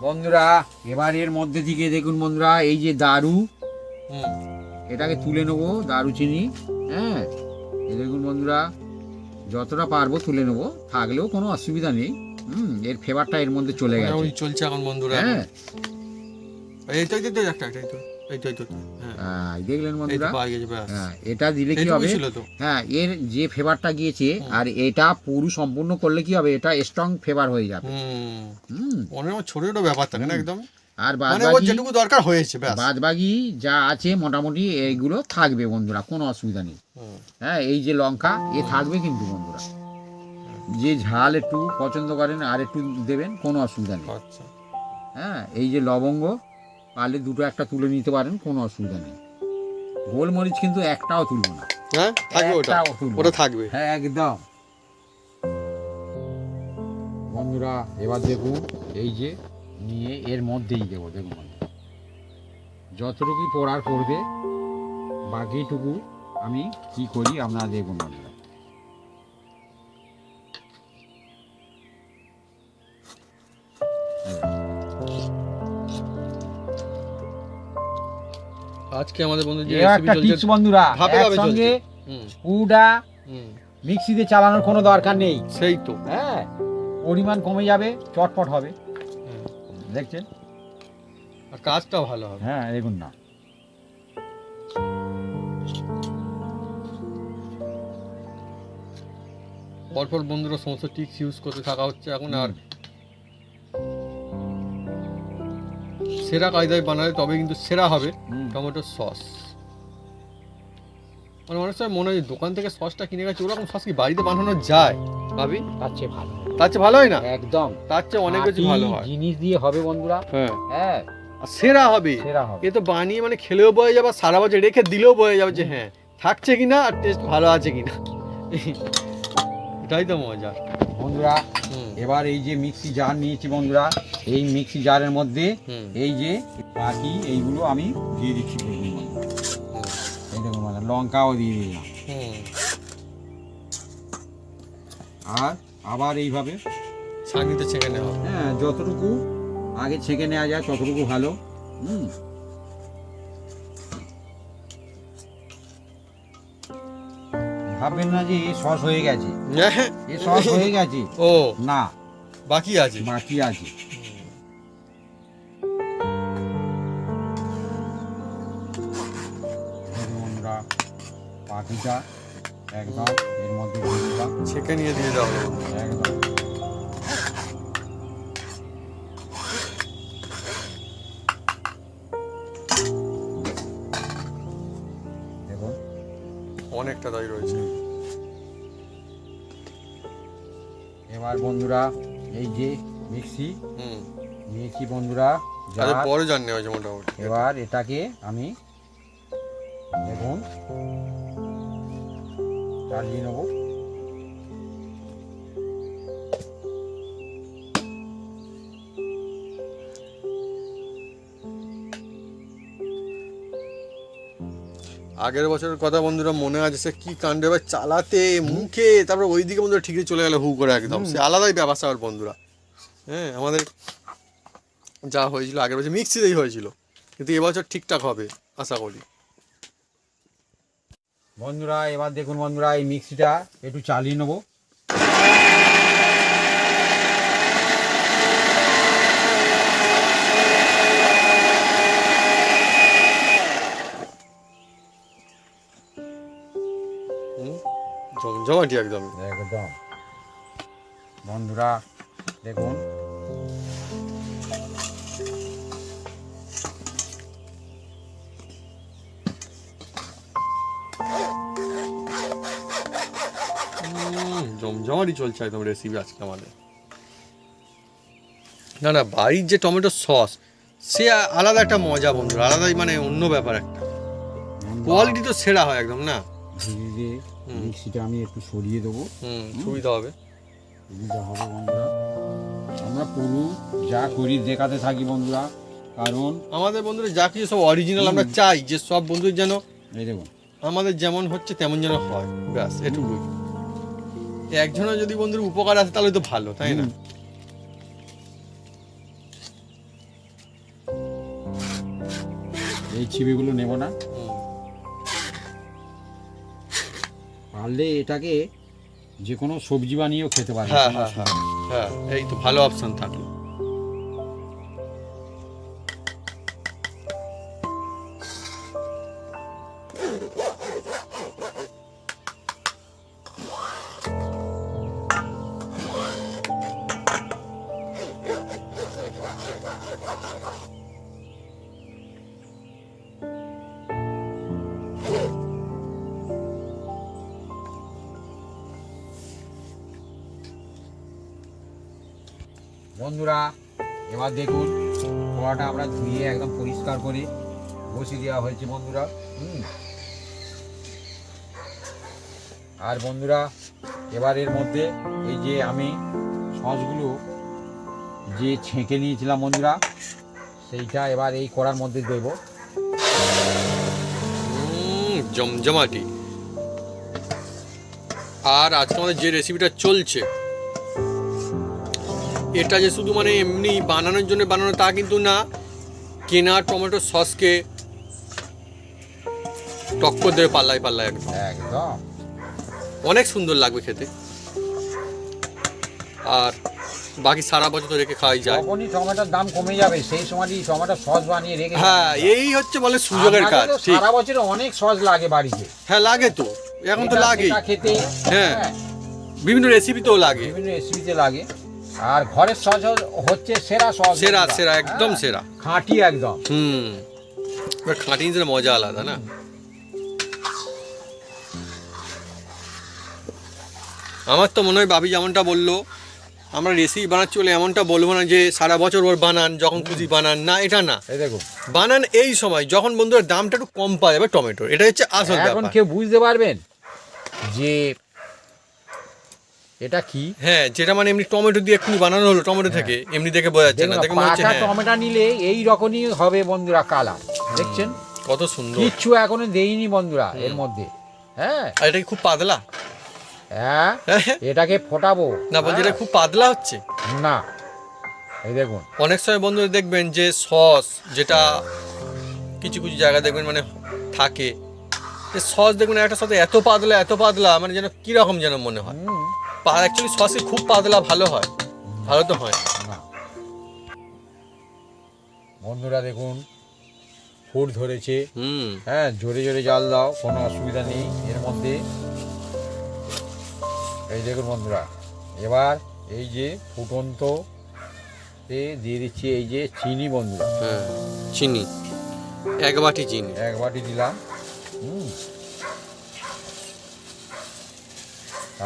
বন্ধুরা, এবার এর মধ্যে থেকে দেখুন বন্ধুরা, এই যে দারু,
হুম,
এটাকে তুলে নেবো, দারুচিনি। হ্যাঁ, এই দেখুন বন্ধুরা, যতটা পারবো তুলে নেবো, থাকলেও কোনো অসুবিধা নেই। এর ফ্লেভারটা এর মধ্যে চলে গেছে।
ওই চলছে এখন বন্ধুরা।
হ্যাঁ,
এইটাই তো একটা, এইটাই তো। হ্যাঁ,
দেখলেন
এই তো
বন্ধুরা।
পাওয়া গেছে ব্যাস।
হ্যাঁ, এটা দিলে কি
এইটুকুই
হবে,
ছিল তো।
হ্যাঁ, এর যে ফ্লেভারটা গিয়েছে, আর এটা পুরো সম্পূর্ণ করলে কি হবে, এটা স্ট্রং ফ্লেভার হয়ে যাবে।
হুম,
হুম,
অনেক ছোট ছোট ব্যাপার থাকে না একদম,
আর
মানে ওর
বাদবাকি
যেটুকু দরকার হয়েছে ব্যাস।
বাদবাকি যা আছে মোটামুটি এইগুলো থাকবে বন্ধুরা, কোনো অসুবিধা নেই।
হুম,
হ্যাঁ, এই যে লঙ্কা এ থাকবে কিন্তু বন্ধুরা, যে ঝাল একটু পছন্দ করেন আর একটু দেবেন, কোনো অসুবিধা নেই।
আচ্ছা,
হ্যাঁ, এই যে লবঙ্গ পারলে দুটো একটা তুলে নিতে পারেন, কোনো অসুবিধা নেই। গোলমরিচ কিন্তু একটাও তুলবো না,
হ্যাঁ থাকবে ওটা,
একটাও তুলবো
ওটা
না।
থাকবে।
হ্যাঁ, একদম বন্ধুরা। এবার দেখুন, এই যে নিয়ে এর মধ্যেই দেবো, দেখুন বন্ধুরা, যতটুকু পড়ার পড়বে, বাকিটুকু আমি কি করি আপনারা দেখুন বন্ধুরা।
আজকে আমাদের বন্ধু যে
এ
রেসিপি
একটা টিপস
চলছে
বন্ধুরা,
ধাপে ধাপে
একসঙ্গে
চলছে। হুম,
পুরোটা
হুম,
মিক্সিতে চালানোর কোনো দরকার নেই।
সেই তো।
হ্যাঁ, পরিমাণ কমে যাবে, চটপট হবে,
হ্যাঁ,
দেখছেন।
আর কাজটা ভালো হবে।
হ্যাঁ, দেখুন না,
পরপর বন্ধুরা সমস্ত টিক্স ইউজ করতে থাকা হচ্ছে এখন। আর সেরা কায়দায় বানালে তবে কিন্তু সেরা হবে টমেটো সস। মানে অনেক সময় মনে হয় দোকান থেকে সসটা কিনে গেছে, ওরকম সস কি বাড়িতে বানানো যায় ভাবি?
তার চেয়ে ভালো,
তার চেয়ে ভালো হয় না?
একদম
তার চেয়ে অনেক বেশি
খাঁটি
ভালো হয়।
জিনিস দিয়ে হবে বন্ধুরা।
হ্যাঁ,
হ্যাঁ,
আর সেরা হবে।
সেরা হবে।
এ তো বানিয়ে মানে খেলেও বয়ে যাবে, আর সারা বছর রেখে দিলেও বয়ে যাবে যে হ্যাঁ থাকছে কিনা আর টেস্ট ভালো আছে কিনা। এটাই তো মজা
বন্ধুরা।
হুম,
এবার এই যে মিক্সি জার নিয়েছি বন্ধুরা, এই মিক্সি জারের মধ্যে
হুম,
এই যে বাকি এইগুলো আমি দিয়ে দিচ্ছি বন্ধুরা। এই দেখুন মানে লঙ্কাও দিয়ে দিলাম,
হুম।
আর আবার এইভাবে
ছাঁকনিতে ছেঁকে নেওয়া হবে।
হ্যাঁ, যতটুকু আগে ছেঁকে নেওয়া যায় ততটুকু ভালো। ভাববেন না যে এই সস হয়ে গেছে, এই সস হয়ে গেছে,
ও
না,
বাকি আছে।
বাকি আছে। বন্ধুরা বাকিটা একদম এর মধ্যে দিয়ে দিলাম,
ছেঁকে নিয়ে দিয়ে দেওয়া হলো।
একদম। দেখুন
অনেকটা দই রয়েছে।
এবার বন্ধুরা এই যে মিক্সি
হুম,
নিয়েছি বন্ধুরা,
আরে
জার।
বড় জার নেওয়া হয়েছে মোটামুটি।
এবার এটাকে আমি দেখুন চালিয়ে নেব।
আগের বছরের কথা বন্ধুরা মনে আছে, সে কি কাণ্ড, এবার চালাতে মুখে, তারপর ওইদিকে বন্ধুরা ঠিকই চলে গেল হু করে একদম। সে আলাদাই ব্যবস্থা বন্ধুরা। হ্যাঁ, আমাদের যা হয়েছিল আগের বছর মিক্সিতেই হয়েছিল, কিন্তু এবছর ঠিকঠাক হবে আশা করি।
বন্ধুরা এবার দেখুন বন্ধুরা, এই মিক্সিটা একটু চালিয়ে নেব।
জমজমাটি একদম।
একদম বন্ধুরা দেখুন,
জমজমাটি চলছে একদম রেসিপি আজকে আমাদের। না না, বাড়ির যে টমেটো সস সে আলাদা একটা মজা বন্ধুরা, আলাদাই মানে অন্য ব্যাপার একটা। কোয়ালিটি তো সেরা হয় একদম না।
ধীরে ধীরে মিক্সিটা আমি একটু সরিয়ে দেবো,
সুবিধা হবে।
সুবিধা হবে বন্ধুরা। আমরা পুরো যা করি দেখাতে থাকি বন্ধুরা, কারণ
আমাদের বন্ধুরা যা কিছু সব অরিজিনাল আমরা চাই যে সব বন্ধুর যেন
এই দেখুন
আমাদের যেমন হচ্ছে তেমন যেন হয়, ব্যাস এটুকুই। একজনের যদি বন্ধুর উপকার আছে তাহলে তো ভালো, তাই না?
এই চিবিগুলো নেব না, পারলে এটাকে যে কোনো সবজি বানিয়েও খেতে পারবে।
হ্যাঁ হ্যাঁ হ্যাঁ হ্যাঁ, এই তো ভালো অপশন থাকলো।
বন্ধুরা এবার দেখুন কড়াটা আমরা ধুয়ে একদম পরিষ্কার করে বসিয়ে দেওয়া হয়েছে বন্ধুরা। আর বন্ধুরা এবার এর মধ্যে এই যে আমি সসগুলো যে ছেঁকে নিয়েছিলাম বন্ধুরা, সেইটা এবার এই কড়ার মধ্যে দেব।
জমজমাটি। আর আজকে আমাদের যে রেসিপিটা চলছে, এটা যে শুধু মানে এমনি বানানোর জন্য বানানো তা কিন্তু না, কেনা টমেটো সসকে টক্কর দেবে পাল্লায় পাল্লায় একদম।
একদম
অনেক সুন্দর লাগবে খেতে। আর বাকি সারা বছর তো রেখে খাওয়াই যায়।
যখনই টমেটোর দাম কমে যাবে সেই সময়ই টমেটো সস বানিয়ে রেখে
হ্যাঁ, এই হচ্ছে বলে সুযোগের কাজ। ঠিক,
সারা বছরে অনেক সস লাগে বাড়িতে।
হ্যাঁ লাগে তো, এখন তো লাগেই।
খেতে
হ্যাঁ, বিভিন্ন রেসিপিতেও লাগে,
বিভিন্ন রেসিপিতে লাগে। আর ঘরের সস হচ্ছে সেরা সস,
সেরা সেরা একদম সেরা,
খাঁটি একদম।
এবার খাঁটি জিনিসের মজা আলাদা না। আমার তো মনে হয় বাবি যেমনটা বললো, আমরা রেসিপি বানাচ্ছি বলে এমনটা বলবো না যে সারা বছর ওর বানান, যখন খুশি বানান, না এটা না।
এই দেখুন
বানান এই সময় যখন বন্ধুরা দামটা একটু কম পাওয়া যাবে টমেটোর, এটা হচ্ছে আসল
এখন
ব্যাপার।
কেউ বুঝতে পারবেন যে এটা কি।
হ্যাঁ, যেটা মানে এমনি টমেটো দিয়ে এক্ষুনি বানানো হলো টমেটো থেকে, এমনি দেখে বোঝা যাচ্ছে না, দেখে মনে হচ্ছে
পাকা
হ্যাঁ
টমেটো নিলে এই রকমই হবে বন্ধুরা কালার, দেখছেন
কত সুন্দর।
কিচ্ছু এখনো দেইনি বন্ধুরা এর মধ্যে। হ্যাঁ,
আর এটা কি খুব পাতলা?
হ্যাঁ এটাকে ফোটাবো
না বলছি এটা খুব পাতলা হচ্ছে।
না এই দেখুন
অনেক সময় বন্ধুরা দেখবেন যে সস যেটা কিছু কিছু জায়গায় দেখবেন মানে থাকে, যে সস দেখবেন একটা সাথে এত পাতলা মানে যেন কীরকম যেন মনে হয়। অ্যাকচুয়ালি সসই খুব পাতলা ভালো হয়, ভালো তো হয়
না। বন্ধুরা দেখুন ফুট ধরেছে। হ্যাঁ জোরে জোরে জাল দাও, কোনো অসুবিধা নেই এর মধ্যে। এই দেখুন বন্ধুরা, এবার এই যে ফুটন্ত দিয়ে দিচ্ছি এই যে চিনি বন্ধুরা।
হ্যাঁ চিনি 1 বাটি চিনি,
1 বাটি দিলাম।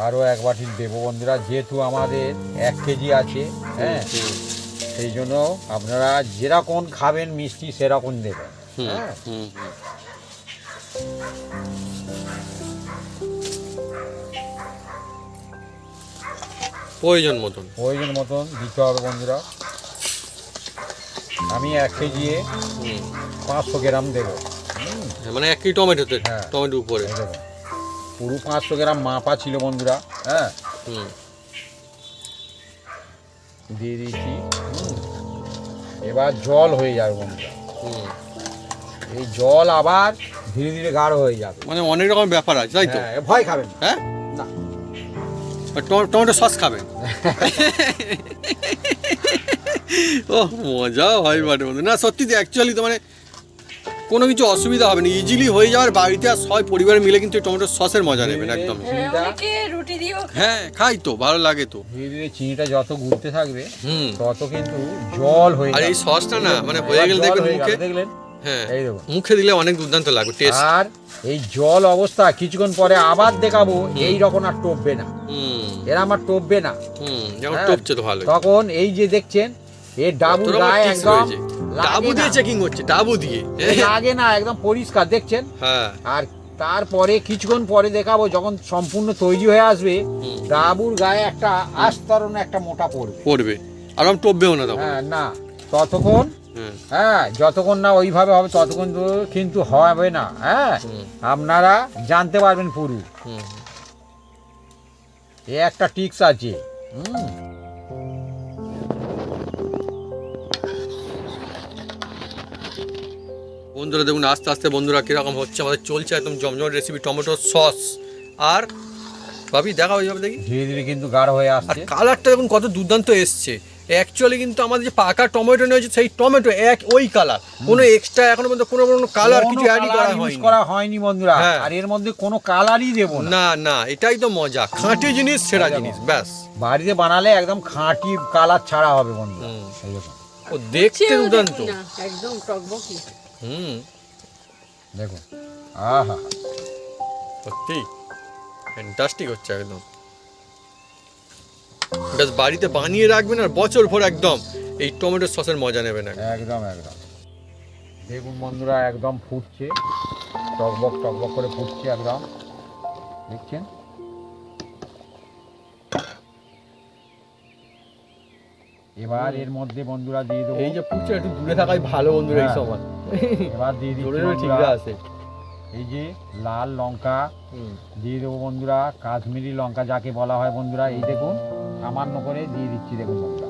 আরও 1 বাটি দেবো বন্ধুরা, যেহেতু আমাদের 1 কেজি আছে। হ্যাঁ সেই জন্য আপনারা যেরকম খাবেন মিষ্টি সেরকম দেবেন। হ্যাঁ
প্রয়োজন
মতন দিতে হবে বন্ধুরা। আমি 1 কেজি 500 গ্রাম দেবো।
মানে 1 কেজি টমেটোতে,
হ্যাঁ
টমেটো উপরে
পুরো 500 গ্রাম মাপা ছিল বন্ধুরা। হ্যাঁ দিয়ে দিয়েছি। এবার জল হয়ে যাবে বন্ধুরা। এই জল আবার ধীরে ধীরে গাঢ় হয়ে যাবে,
মানে অনেক রকম ব্যাপার আছে তাই তো।
ভয় খাবেন
হ্যাঁ
না,
টমেটো সস খাবেন। ও মজা হয় বাটে বন্ধু। না সত্যি তো অ্যাকচুয়ালি তো মানে কোনো কিছু অসুবিধা হবে না, ইজিলি হয়ে যাওয়ার। বাড়িতে আর সবাই পরিবার মিলে কিন্তু টমেটো সসের মজা নেবেন একদম।
রুটি দিয়েও
হ্যাঁ খাই তো, ভালো লাগে তো।
ধীরে ধীরে চিনিটা যত গুলতে থাকবে তত কিন্তু জল হয়ে যাবে।
আর এই সসটা না মানে হয়ে গেলে দেখবেন মুখে,
দেখলেন,
হ্যাঁ
এই দেখুন
মুখে দিলে অনেক দুর্দান্ত লাগবে টেস্ট।
আর এই জল অবস্থা কিছুক্ষণ পরে আবার দেখাবো এই রকম আর টপবে না, এরা আমার টপবে না।
যেমন টপছে তো ভালো।
তখন এই যে দেখছেন এই ডাবু গায়ে একদম
ডাবু দিয়ে চেকিং হচ্ছে, ডাবু দিয়ে
লাগে না, একদম পরিষ্কার দেখছেন।
হ্যাঁ
আর তারপরে কিছুক্ষণ পরে দেখাবো যখন সম্পূর্ণ তৈরি হয়ে আসবে, ডাবুর গায়ে একটা আস্তরণ একটা মোটা পড়বে,
আর টপবেও না তখন।
হ্যাঁ না ততক্ষণ, হ্যাঁ যতক্ষণ না ওইভাবে হবে ততক্ষণ তো কিন্তু হবে না। হ্যাঁ আপনারা জানতে পারবেন পুরো। এ একটা টিক্স আছে।
বন্ধুরা দেখুন আস্তে আস্তে বন্ধুরা কিরকম হচ্ছে, আমাদের চলছে একদম জমজমাট রেসিপি টমেটো সস। আর ভাবি দেখা হয়ে যাবে দেখি
ধীরে ধীরে কিন্তু গাঢ় হয়ে আসছে।
কালারটা দেখুন কত দুর্দান্ত এসছে। অ্যাকচুয়ালি কিন্তু আমাদের যে পাকা টমেটো নিয়েছে সেই টমেটো ওই কালার, কোনো এক্সট্রা এখনো পর্যন্ত কোনো কালার কিছু অ্যাড
করা হয়নি বন্ধুরা। আর এর মধ্যে কোনো কালারই দেব
না। না এটাই তো মজা, খাঁটি জিনিস সেরা জিনিস। ব্যাস
বাড়িতে বানালে একদম খাঁটি কালার ছাড়া হবে বন্ধুরা।
ও দেখতে দুর্দান্ত
একদম টকবকি।
দেখুন আহা
সত্যি ফ্যান্টাস্টিক হচ্ছে একদম। ব্যাস বাড়িতে বানিয়ে রাখবেন আর বছর ভর একদম এই টমেটো সসের মজা নেবেন
একদম একদম। দেখুন বন্ধুরা একদম ফুটছে, টকবক টকবক করে ফুটছে একদম, দেখছেন। এবার এর মধ্যে বন্ধুরা দিয়ে দেবো,
এই যে ফুটছে একটু দূরে থাকাই ভালো বন্ধুরা এই সময়।
এবার দিয়ে দিচ্ছি
ঠিক আছে
এই যে লাল লঙ্কা দিয়ে দেবো বন্ধুরা, কাশ্মীরি লঙ্কা যাকে বলা হয় বন্ধুরা। এই দেখুন সামান্য করে দিয়ে দিচ্ছি দেখুন বন্ধুরা।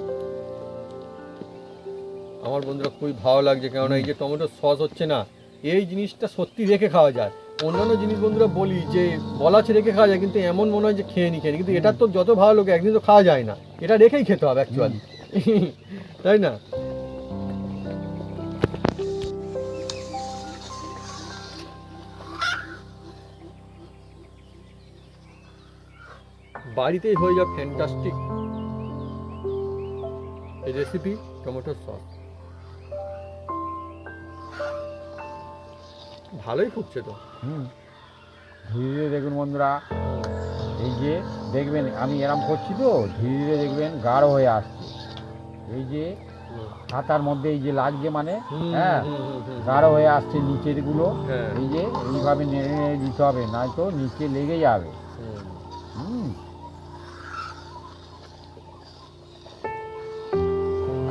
আমার বন্ধুরা খুবই ভালো লাগছে, কেননা এই যে টমেটো সস হচ্ছে না, এই জিনিসটা সত্যি রেখে খাওয়া যায়। অন্যান্য জিনিস বন্ধুরা বলি যে বলা আছে রেখে খাওয়া যায়, কিন্তু এমন মনে হয় যে খেয়ে নি, কিন্তু এটা তো যত ভালো লোক একদিন তো খাওয়া যায় না, এটা রেখেই খেতে হবে অ্যাকচুয়ালি, তাই না? বাড়িতেই হয়ে যাবে ফ্যান্টাস্টিক এই রেসিপি টমেটো সস। ভালোই ফুটছে তো।
ধীরে ধীরে দেখুন বন্ধুরা, এই যে দেখবেন আমি এরম করছি তো, ধীরে ধীরে দেখবেন গাঢ় হয়ে আসছে। এই যে হাতার মধ্যে এই যে লাগছে মানে, হ্যাঁ গাঢ় হয়ে আসছে নিচের গুলো। এই যে এইভাবে নেড়ে নেড়ে দিতে হবে, নয়তো নিচে লেগে যাবে।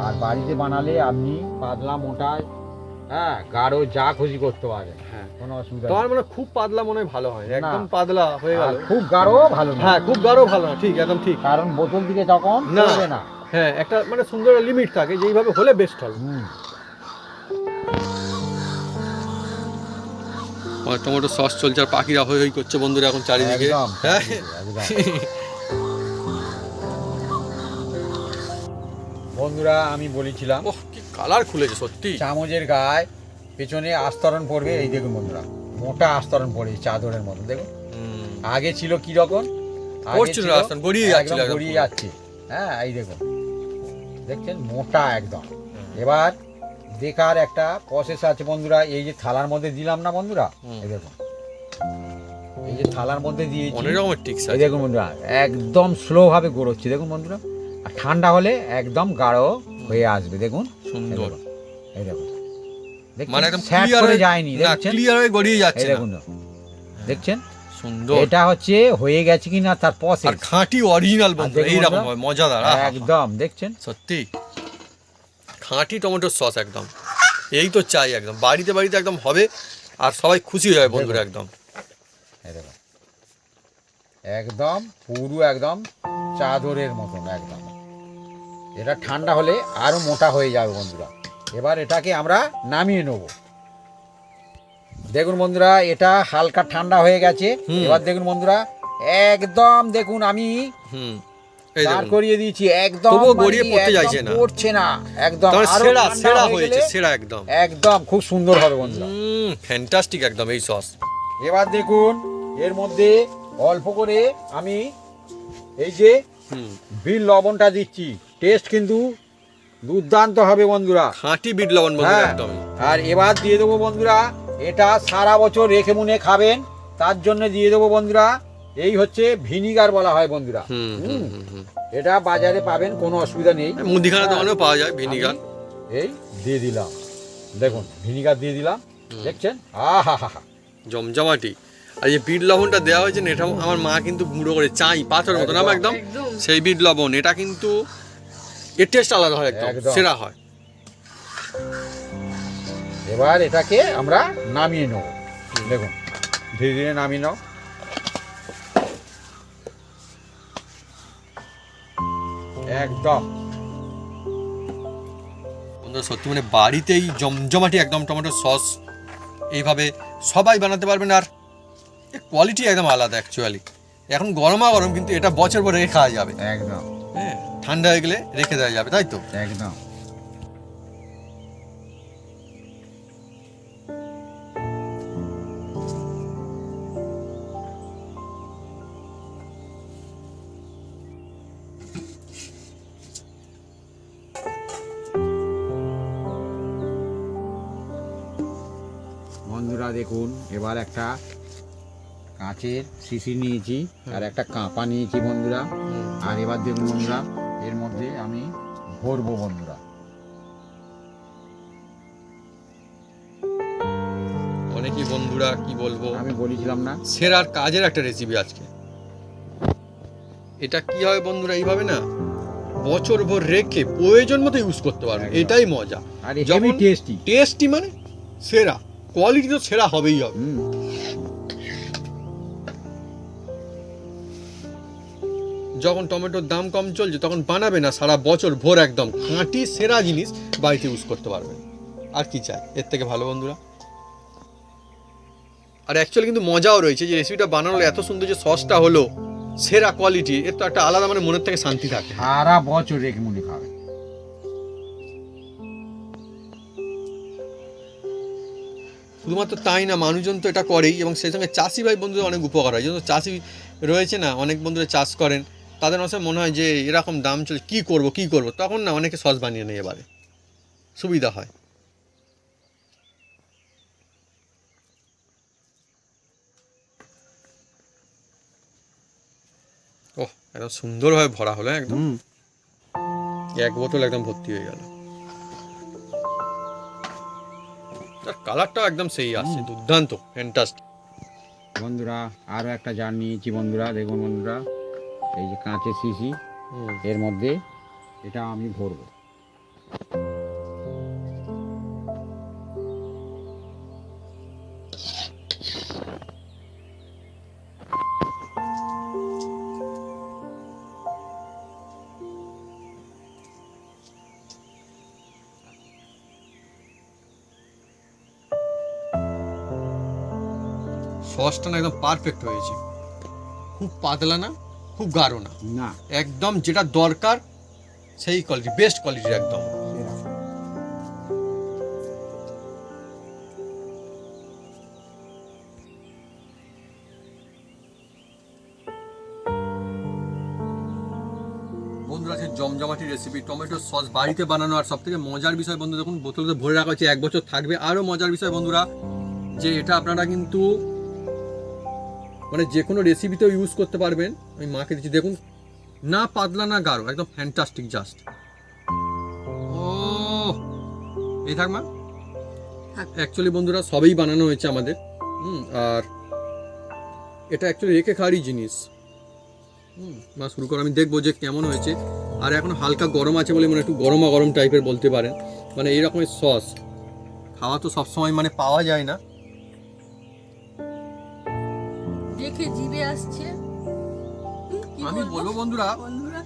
আর বাড়িতে বানালে আপনি পাতলা মোটায় হ্যাঁ গাঢ় যা খুশি করতে পারে,
হ্যাঁ
কোনো অসুবিধা
তোমার
নেই।
মানে খুব পাতলা মনে হয় ভালো হয় না,
না।
একদম পাতলা হয়ে
আর
গেল।
খুব গাঢ় ভালো না,
হ্যাঁ খুব গাঢ় ভালো না, ঠিক একদম ঠিক।
কারণ বোতল দিকে তখন
না।
চলবে না।
হ্যাঁ একটা মানে সুন্দর লিমিট থাকে, যেইভাবে হলে বেস্ট হবে। টমেটো সস চলছে আর পাখিরা হই হই করছে বন্ধুরা এখন চারিদিকে।
একদম,
হ্যাঁ
একদম। বন্ধুরা আমি বলেছিলাম
ওহ কি কালার খুলেছে সত্যি।
চামচের গায়ে পেছনে আস্তরণ পড়বে, এই দেখুন বন্ধুরা মোটা আস্তরণ পড়ে চাদরের মতো দেখুন।
হুম।
আগে ছিল কি রকম, আগে
পড়ছিল
ছিল
না আস্তরণ, গড়িয়ে যাচ্ছিল
একদম
একদম
গড়িয়ে
পুরো।
যাচ্ছে। হ্যাঁ এই দেখুন, দেখছেন মোটা একদম। এবার দেখার একটা প্রসেস আছে বন্ধুরা, এই যে থালার মধ্যে দিলাম না বন্ধুরা, এই দেখুন এই যে থালার মধ্যে দিয়েছি,
অনেক রকমের টিক্স
এই
আছে।
দেখুন বন্ধুরা একদম স্লো ভাবে গড়োচ্ছে দেখুন বন্ধুরা, আর ঠান্ডা হলে একদম গাঢ় হয়ে আসবে দেখুন। এই
সুন্দর
দেখুন, এই দেখুন
মানে একদম
স্যাট
ক্লিয়ার
করে
হয়ে
যায়নি,
না,
দেখছেন
ক্লিয়ার হয়ে গড়িয়ে
এই
যাচ্ছে না।
দেখুন দেখছেন
সুন্দর
এটা হচ্ছে হয়ে গেছে কিনা তার
আর
প্রসেস
খাঁটি অরিজিনাল বন্ধু,
দেখুন
এইরকম
বন্ধুরা,
হয় মজাদার। আহা,
একদম দেখছেন
সত্যি খাঁটি টমেটোর সস একদম, এই তো চাই একদম বাড়িতে বাড়িতে একদম হবে আর সবাই খুশি হয়ে যাবে বন্ধুরা একদম।
এই দেখুন একদম পুরো একদম চাদরের মতন একদম। এটা ঠান্ডা হলে আরো মোটা হয়ে যাবে বন্ধুরা। এবার এটাকে আমরা নামিয়ে নেব। দেখুন বন্ধুরা এটা হালকা ঠান্ডা হয়ে গেছে।
হুম।
এবার দেখুন বন্ধুরা একদম দেখুন আমি
হুম এই
দাঁড়
দেখুন
করিয়ে দিয়েছি একদম,
তবুও
মানে
গড়িয়ে
কি,
পড়তে
একদম
চাইছে না।
পড়ছে না একদম।
তার
আরো
সেরা
ঠান্ডা
সেরা
হয়ে
হয়েছে,
গেলে
সেরা একদম
একদম খুব সুন্দর হবে বন্ধুরা।
ফ্যান্টাস্টিক একদম এই সস।
এবার দেখুন এর মধ্যে অল্প করে আমি এই যে
হুম
বিট লবণটা দিচ্ছি, টেস্ট কিন্তু দুর্দান্ত হবে বন্ধুরা।
খাঁটি বিট লবণ বন্ধুরা
হ্যাঁ,
একদম।
আর এবার দিয়ে দেবো বন্ধুরা, এটা সারা বছর রেখে মুনে খাবেন তার জন্য দিয়ে দেবো বন্ধুরা, এই হচ্ছে ভিনিগার বলা হয় বন্ধুরা।
হুম
হুম,
হুম হুম
এটা বাজারে পাবেন কোনো অসুবিধা নেই।
মুদিখানা দোকানেও পাওয়া যায় ভিনিগার।
আমি এই দিয়ে দিলাম, দেখুন ভিনিগার দিয়ে দিলাম, দেখছেন আহা হা হা।
জমজমাটি। আর এই বিট লবণটা দেওয়া হয়েছে না, এটা আমার মা কিন্তু গুঁড়ো করে চাই পাথর মতন আমার একদম
একদম।
সেই বিট লবণ, এটা কিন্তু এর টেস্ট আলাদা হয় একদম
একদম।
সেরা হয়।
এবার এটাকে আমরা নামিয়ে নেব, দেখুন ধীরে ধীরে নামিয়ে নাও। একদম
বন্ধুরা সত্যি মানে বাড়িতেই জমজমাটি একদম টমেটো সস এইভাবে সবাই বানাতে পারবেন, আর কোয়ালিটি একদম আলাদা অ্যাকচুয়ালি। এখন গরমা গরম, কিন্তু এটা বছর পর রেখে খাওয়া যাবে।
একদম
হ্যাঁ ঠান্ডা হয়ে গেলে রেখে দেওয়া যাবে, তাই তো?
একদম। বন্ধুরা দেখুন এবার একটা কাঁচের শিশি নিয়েছি আর একটা কাঁপা নিয়েছি বন্ধুরা। আর এবার দেখুন বন্ধুরা এর মধ্যে আমি ভরবো বন্ধুরা।
অনেকই বন্ধুরা কি বলবো,
আমি বলেছিলাম না
সেরার কাজের একটা রেসিপি আজকে। এটা কি হয় বন্ধুরা, এইভাবে না বছর ভর রেখে প্রয়োজন মতো ইউজ করতে পারবে,
একদম।
এটাই মজা।
আর
যেমন
হেভি টেস্টি।
টেস্টি মানে সেরা, কোয়ালিটি তো সেরা হবেই হবে। যখন টমেটোর দাম কম চলছে তখন বানাবে না, সারা বছর ভোর একদম খাঁটি সেরা জিনিস বাড়িতে ইউজ করতে পারবে। আর কি চাই এর থেকে ভালো বন্ধুরা? আর অ্যাকচুয়ালি কিন্তু মজাও রয়েছে, যে রেসিপিটা বানানো এত সুন্দর, যে সসটা হলো সেরা কোয়ালিটি, এর তো একটা আলাদা মানে মনের থেকে শান্তি থাকে।
সারা বছর রেখে মনে খাবে।
শুধুমাত্র তাই না, মানুষজন তো এটা করেই, এবং সেই সঙ্গে চাষি ভাই বন্ধুদের অনেক উপকার হয়। যেহেতু চাষি রয়েছে না, অনেক বন্ধুরা চাষ করেন, তাদের মাসে মনে হয় যে এরকম দাম চলে কী করব, তখন না অনেকে সস বানিয়ে নেয়, এবারে সুবিধা হয়। ওহ একদম সুন্দরভাবে ভরা হলো একদম, এক বোতল একদম ভর্তি হয়ে গেল। তার কালারটাও একদম সেই আসছে, দুর্দান্ত ফ্যান্টাস্টিক।
বন্ধুরা আরও একটা জার নিয়েছি বন্ধুরা, দেখুন বন্ধুরা এই যে কাঁচের শিশি, এর মধ্যে এটা আমি ভরবো।
সসটা না একদম পারফেক্ট হয়েছে, খুব পাতলা না খুব গাঢ় না,
না
একদম যেটা দরকার সেই কোয়ালিটি, বেস্ট কোয়ালিটির একদম। বন্ধুরা সেই জমজমাটি রেসিপি টমেটো সস বাড়িতে বানানো, আর সব থেকে মজার বিষয় বন্ধু দেখুন বোতলতে ভরে রাখা হচ্ছে 1 বছর থাকবে। আরও মজার বিষয় বন্ধুরা যে এটা আপনারা কিন্তু মানে যে কোনো রেসিপিতেও ইউজ করতে পারবেন। আমি মাকে দিচ্ছি, দেখুন না পাতলা না গাঢ়, একদম ফ্যান্টাস্টিক জাস্ট। ও এই থাক মা। অ্যাকচুয়ালি বন্ধুরা সবই বানানো হয়েছে আমাদের, আর এটা অ্যাকচুয়ালি রেখে খাওয়ারই জিনিস। মা শুরু করো, আমি দেখবো যে কেমন হয়েছে। আর এখন হালকা গরম আছে বলে মানে একটু গরমা গরম টাইপের বলতে পারেন, মানে এই রকমের সস খাওয়া তো সবসময় মানে পাওয়া যায় না।
দেখে জিভে আসছে। কি
আমি বলবো বন্ধুরা
বন্ধুরা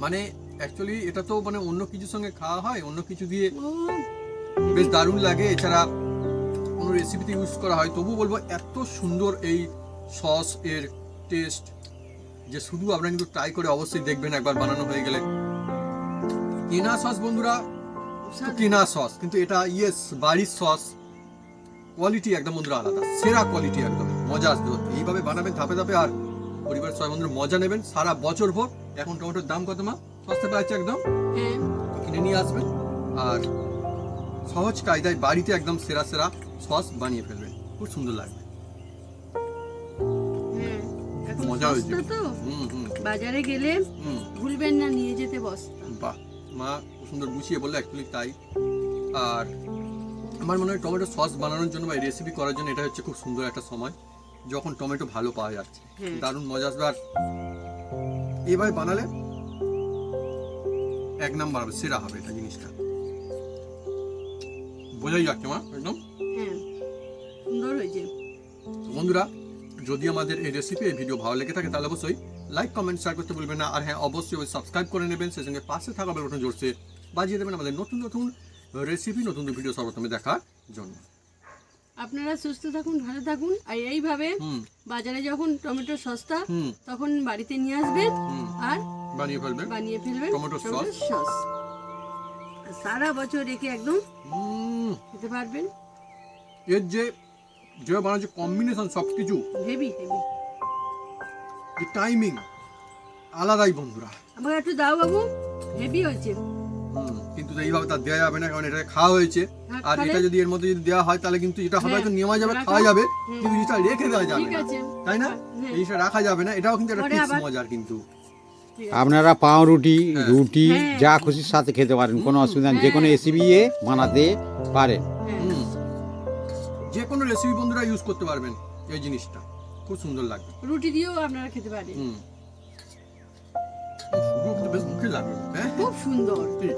মানে অ্যাকচুয়ালি এটা তো মানে অন্য কিছুর সঙ্গে খাওয়া হয়, অন্য কিছু দিয়ে
উম,
বেশ দারুণ লাগে, এছাড়া কোনো রেসিপিতে ইউজ করা হয়। তবু বলবো এত সুন্দর এই সস এর টেস্ট যে শুধু আপনারা কিন্তু ট্রাই করে অবশ্যই দেখবেন একবার বানানো হয়ে গেলে। কেনা সস বন্ধুরা তো কেনা সস, কিন্তু এটা ইয়েস বাড়ির সস, কোয়ালিটি একদম বন্ধুরা আলাদা, সেরা কোয়ালিটি, একদম মজা আসবে। এইভাবে বানাবেন ধাপে ধাপে, আর পরিবারের সবাই বন্ধুরা মজা নেবেন সারা বছর ভর। এখন টমেটোর দাম কত মা? সস্তা পাচ্ছে একদম,
হ্যাঁ
কিনে নিয়ে আসবেন আর সহজ কায়দায় বাড়িতে একদম সেরা সেরা সস বানিয়ে ফেলবেন, খুব সুন্দর লাগবে।
হ্যাঁ এখন
মজা হয়েছে।
সস্তা তো, বাজারে গেলে ভুলবেন না নিয়ে যেতে বস্তা।
বাহ, মা খুব সুন্দর গুছিয়ে বললো, অ্যাকচুয়ালি তাই। আর আমার মনে হয় টমেটো সস বানানোর জন্য বা রেসিপি করার জন্য এটা হচ্ছে খুব সুন্দর একটা সময়, যখন টমেটো ভালো পাওয়া যাচ্ছে,
হ্যাঁ।
দারুণ মজা আসবে। আর এভাবে বানালে 1 নাম্বার হবে, সেরা হবে এটা জিনিসটা, বোঝাই যাচ্ছে মা একদম।
হ্যাঁ সুন্দর হয়েছে।
তো বন্ধুরা যদি আমাদের এই রেসিপি এই ভিডিও ভালো লেগে থাকে তাহলে অবশ্যই লাইক কমেন্ট শেয়ার করতে ভুলবেন না। আর হ্যাঁ অবশ্যই সাবস্ক্রাইব করে নেবেন, সেই সঙ্গে পাশে থাকা বেল বাটন জোরসে বাজিয়ে দেবেন আমাদের নতুন নতুন রেসিপি, নতুন ভিডিও সর্বপ্রথমে দেখার জন্য।
আপনারা সুস্থ থাকুন, ভালো থাকুন, আর এইভাবে বাজারে যখন টমেটো সস্তা তখন বাড়িতে নিয়ে আসবেন আর
বানিয়ে ফেলবেন
বানিয়ে ফেলবেন
টমেটো সস।
সস। সারা বছর রেখে একদম
হুম,
খেতে পারবেন।
এর যে বানাচ্ছে কম্বিনেশন সব কিছু,
হেভি হেভি।
যে টাইমিং আলাদাই বন্ধুরা।
আমাকে একটু দাও বাবু, হেভি হয়েছে।
কিন্তু এইভাবে তার দেওয়া যাবে না, কারণ এটা খাওয়া হয়েছে।
হ্যাঁ,
আর
তাহলে?
এটা যদি এর মধ্যে যদি দেওয়া হয় তাহলে কিন্তু এটা হবে
হ্যাঁ,
হয়তো নেওয়া যাবে,
রাখা।
খাওয়া যাবে, কিন্তু জিনিসটা রেখে দেওয়া যাবে
ঠিক
না,
আছে।
তাই না?
হ্যাঁ।
এই জিনিসটা রাখা যাবে না, এটাও কিন্তু একটা
পরে
টিপস
আবার-
মজার কিন্তু।
ঠিক আছে।
আপনারা পাউরুটি
হ্যাঁ।
রুটি
হ্যাঁ।
যা খুশির সাথে খেতে পারেন, কোনো অসুবিধা নেই, যে কোনো রেসিপি বানাতে পারেন।
হ্যাঁ।
হুম। যে কোনো রেসিপি বন্ধুরা ইউজ করতে পারবেন এই জিনিসটা, খুব সুন্দর লাগবে।
রুটি দিয়েও আপনারা খেতে পারেন।
শুধু কিন্তু বেশ মুখে লাগবে, হ্যাঁ
খুব সুন্দর।
ঠিক।